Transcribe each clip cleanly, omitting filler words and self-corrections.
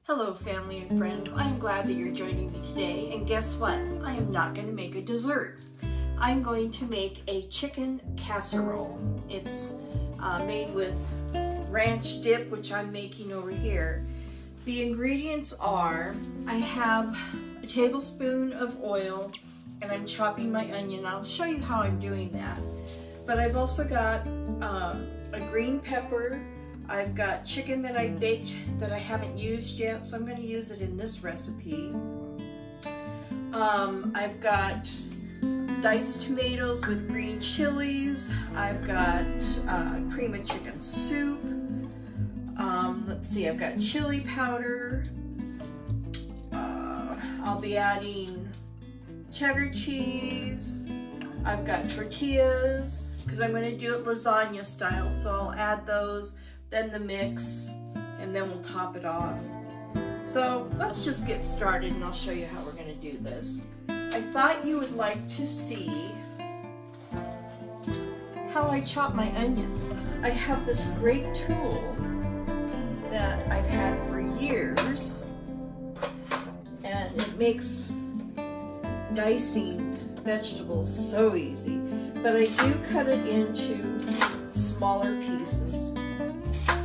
Hello family and friends, I am glad that you're joining me today, and guess what? I am not going to make a dessert. I'm going to make a chicken casserole. It's made with ranch dip, which I'm making over here. The ingredients are, I have a tablespoon of oil and I'm chopping my onion. I'll show you how I'm doing that. But I've also got a green pepper. I've got chicken that I baked that I haven't used yet, so I'm going to use it in this recipe. I've got diced tomatoes with green chilies. I've got cream of chicken soup. Let's see, I've got chili powder. I'll be adding cheddar cheese. I've got tortillas, because I'm going to do it lasagna style, so I'll add those. Then the mix, and then we'll top it off. So let's just get started and I'll show you how we're going to do this. I thought you would like to see how I chop my onions. I have this great tool that I've had for years, and it makes dicing vegetables so easy. But I do cut it into smaller pieces,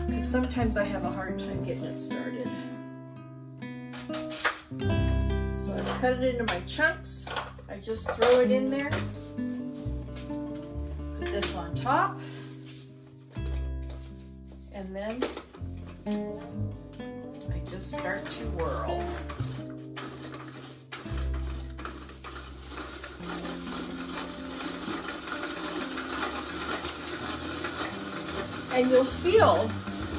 because sometimes I have a hard time getting it started. So I cut it into my chunks. I just throw it in there. Put this on top. And then I just start to whirl. And you'll feel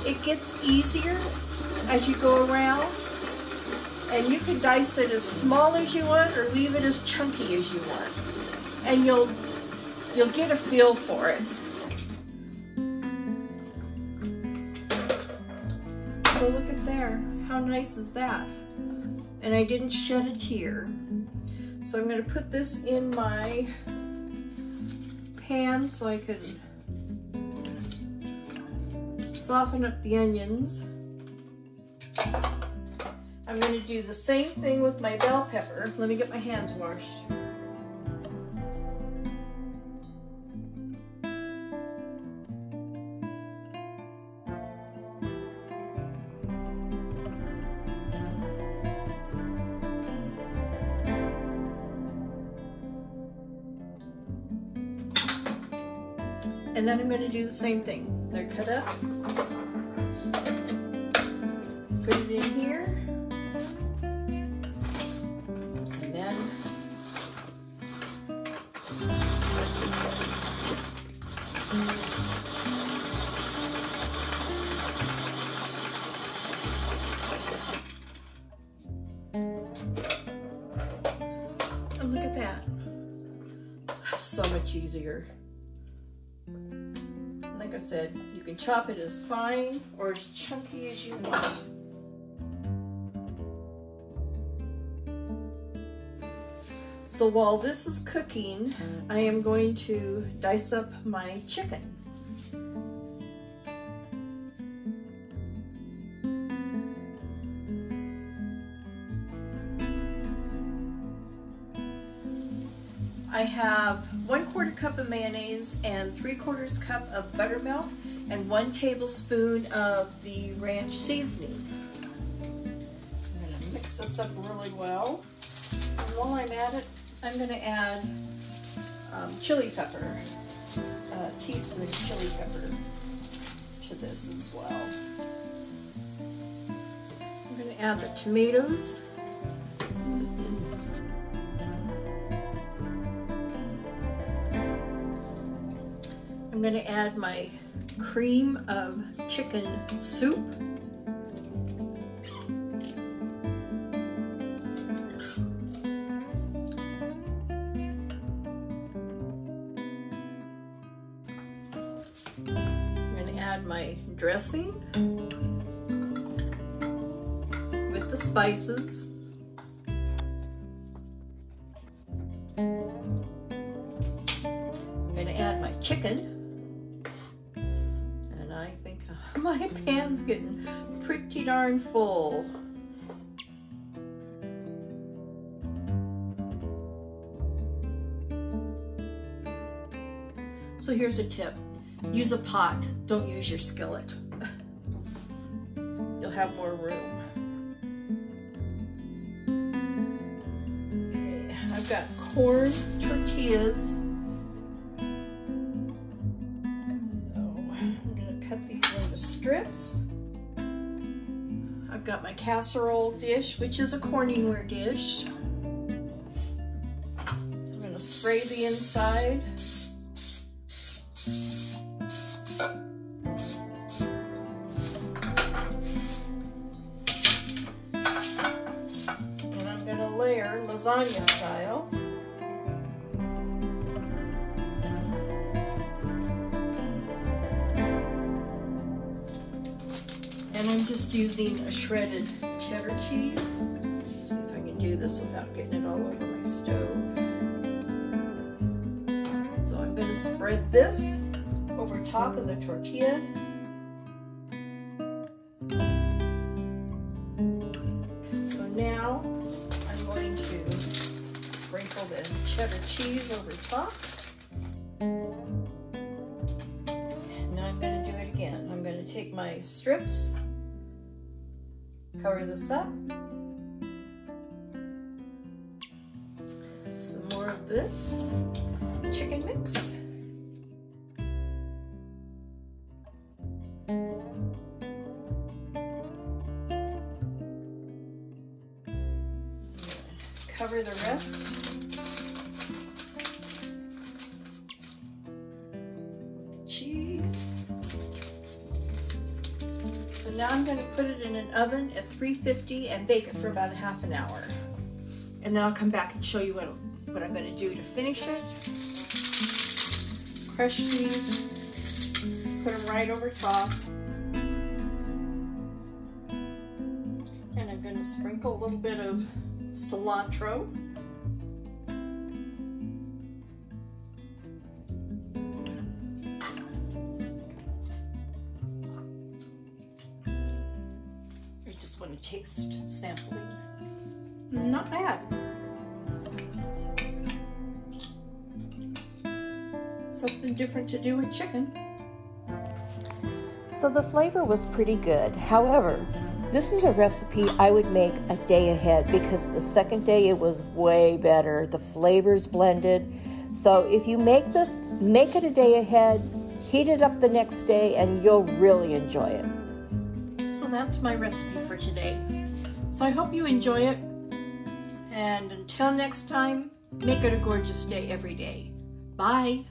it gets easier as you go around, and you can dice it as small as you want or leave it as chunky as you want, and you'll get a feel for it. So look at there, how nice is that? And I didn't shed a tear. So I'm going to put this in my pan so I can soften up the onions. I'm going to do the same thing with my bell pepper. Let me get my hands washed. And then I'm going to do the same thing. They're cut up. Put it in here. And then and look at that. So much easier. Like I said, you can chop it as fine or as chunky as you want. So while this is cooking, I am going to dice up my chicken. I have 1/4 cup of mayonnaise and 3/4 cup of buttermilk and 1 tablespoon of the ranch seasoning. I'm going to mix this up really well. And while I'm at it, I'm going to add chili pepper, a teaspoon of chili pepper to this as well. I'm going to add the tomatoes. I'm going to add my cream of chicken soup. I'm going to add my dressing with the spices. I'm going to add my chicken. My pan's getting pretty darn full. So here's a tip. Use a pot, don't use your skillet. You'll have more room. Okay, I've got corn tortillas. So I'm gonna cut these into strips. I've got my casserole dish, which is a corningware dish. I'm gonna spray the inside. And I'm gonna layer lasagna style. And I'm just using a shredded cheddar cheese. Let's see if I can do this without getting it all over my stove. So I'm going to spread this over top of the tortilla. So now I'm going to sprinkle the cheddar cheese over top. Now I'm going to do it again. I'm going to take my strips, cover this up. Some more of this chicken mix. Cover the rest. Cheese. So now I'm going to put it in an oven at 350 and bake it for about half an hour. And then I'll come back and show you what I'm going to do to finish it. Crushed these, put them right over top. And I'm going to sprinkle a little bit of cilantro. I just want to taste sampling. Not bad. Something different to do with chicken. So the flavor was pretty good. However, this is a recipe I would make a day ahead because the second day it was way better. The flavors blended. So if you make this, make it a day ahead, heat it up the next day, and you'll really enjoy it. So that's my recipe for today. So I hope you enjoy it. And until next time, make it a gorgeous day every day. Bye.